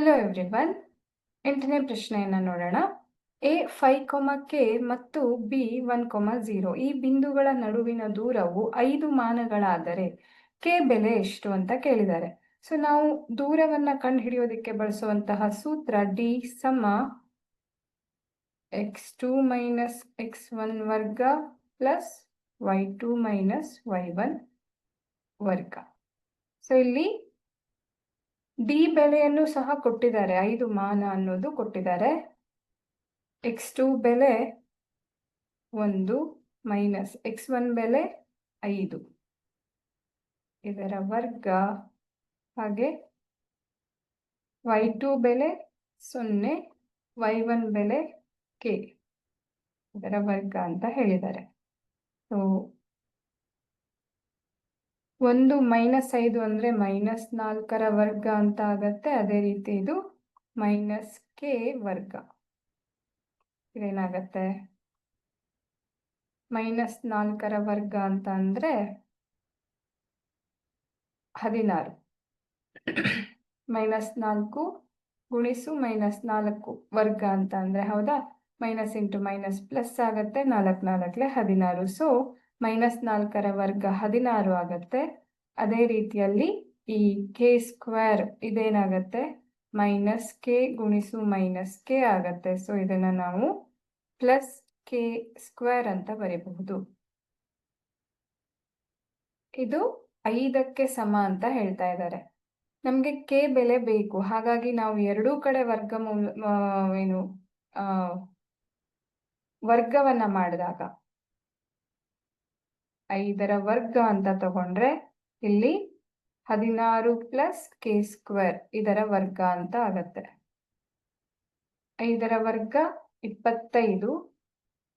Hello everyone. 8ನೇ ಪ್ರಶ್ನೆಯನ್ನು ನೋಡೋಣ. A 5, K ಮತ್ತು ಬಿ 1, 0 ಈ ಬಿಂದುಗಳ ನಡುವಿನ ದೂರವು 5 ಮಾನಗಳಾದರೆ ಕೆ ಬೆಲೆ ಎಷ್ಟು ಅಂತ ಕೇಳಿದ್ದಾರೆ. ಸೊ ನಾವು ದೂರವನ್ನು ಕಂಡುಹಿಡಿಯೋದಕ್ಕೆ ಬಳಸುವಂತಹ ಸೂತ್ರ ಡಿ ಸಮ x2 ಮೈನಸ್ x1 ವರ್ಗ ಪ್ಲಸ್ y2 ಮೈನಸ್ y1 ವರ್ಗ. ಸೊ ಇಲ್ಲಿ ಡಿ ಬೆಲೆಯನ್ನು ಸಹ ಕೊಟ್ಟಿದ್ದಾರೆ, 5 ಮಾನ ಅನ್ನೋದು ಕೊಟ್ಟಿದ್ದಾರೆ. x2 ಬೆಲೆ 1 ಮೈನಸ್ x1 ಬೆಲೆ 5 ಇದರ ವರ್ಗ, ಹಾಗೆ y2 ಬೆಲೆ 0, y1 ಬೆಲೆ k ಇದರ ವರ್ಗ ಅಂತ ಹೇಳಿದ್ದಾರೆ. ಸೊ 1 ಮೈನಸ್ 5 ಅಂದರೆ -4 ವರ್ಗ ಅಂತ ಆಗತ್ತೆ. ಅದೇ ರೀತಿ ಇದು ಮೈನಸ್ ಕೆ ವರ್ಗ. ಇದೇನಾಗತ್ತೆ, -4 ವರ್ಗ ಅಂತ ಅಂದರೆ 16. -4 ಗುಣಿಸು -4 ವರ್ಗ ಅಂತ ಅಂದರೆ, ಹೌದಾ, ಮೈನಸ್ ಇಂಟು ಮೈನಸ್ ಪ್ಲಸ್ ಆಗತ್ತೆ. 4 4 16. ಸೊ -4 ವರ್ಗ 16 ಆಗತ್ತೆ. ಅದೇ ರೀತಿಯಲ್ಲಿ ಈ ಕೆ ಸ್ಕ್ವೇರ್ ಇದೇನಾಗತ್ತೆ, ಮೈನಸ್ ಕೆ ಗುಣಿಸು ಮೈನಸ್ ಕೆ ಆಗತ್ತೆ. ಸೊ ಇದನ್ನು ನಾವು ಪ್ಲಸ್ ಕೆ ಸ್ಕ್ವೇರ್ ಅಂತ ಬರೀಬಹುದು. ಇದು 5ಕ್ಕೆ ಸಮ ಅಂತ ಹೇಳ್ತಾ ಇದ್ದಾರೆ. ನಮಗೆ ಕೆ ಬೆಲೆ ಬೇಕು, ಹಾಗಾಗಿ ನಾವು ಎರಡೂ ಕಡೆ ವರ್ಗವನ್ನ ಮಾಡಿದಾಗ 5ರ ವರ್ಗ ಅಂತ ತಗೊಂಡ್ರೆ ಇಲ್ಲಿ 16 ಪ್ಲಸ್ ಕೆ ಸ್ಕ್ವೇರ್ ಇದರ ವರ್ಗ ಅಂತ ಆಗತ್ತೆ. 5ರ ವರ್ಗ 25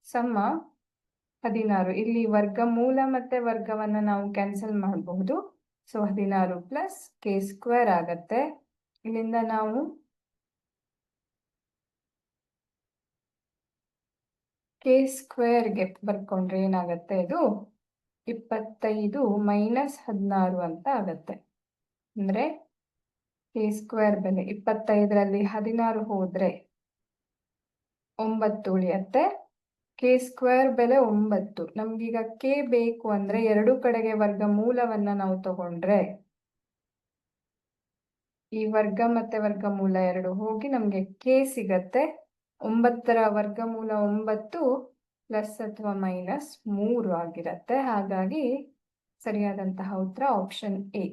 ಸಮ 16. ಇಲ್ಲಿ ವರ್ಗಮೂಲ ಮತ್ತೆ ವರ್ಗವನ್ನ ನಾವು ಕ್ಯಾನ್ಸಲ್ ಮಾಡಬಹುದು. ಸೊ 16 ಪ್ಲಸ್ ಕೆ ಸ್ಕ್ವೇರ್ ಆಗತ್ತೆ. ಇಲ್ಲಿಂದ ನಾವು ಕೆ ಸ್ಕ್ವೇರ್ಗೆ ಬರ್ಕೊಂಡ್ರೆ ಏನಾಗತ್ತೆ, ಇದು 25 ಮೈನಸ್ 16 ಅಂತ ಆಗತ್ತೆ. ಅಂದರೆ ಕೆ ಸ್ಕ್ವೇರ್ ಬೆಲೆ 25ರಲ್ಲಿ 16 ಹೋದ್ರೆ 9 ಉಳಿಯತ್ತೆ. ಕೆ ಸ್ಕ್ವೇರ್ ಬೆಲೆ 9. ನಮ್ಗೀಗ ಕೆ ಬೇಕು ಅಂದ್ರೆ ಎರಡು ಕಡೆಗೆ ವರ್ಗಮೂಲವನ್ನ ನಾವು ತಗೊಂಡ್ರೆ ಈ ವರ್ಗ ಮತ್ತೆ ವರ್ಗಮೂಲ 2 ಹೋಗಿ ನಮ್ಗೆ ಕೆ ಸಿಗತ್ತೆ. 9ರ ವರ್ಗಮೂಲ 9 ಪ್ಲಸ್ ಅಥವಾ ಮೈನಸ್ 3 ಆಗಿರತ್ತೆ. ಹಾಗಾಗಿ ಸರಿಯಾದಂತಹ ಉತ್ತರ ಆಪ್ಷನ್ ಎ.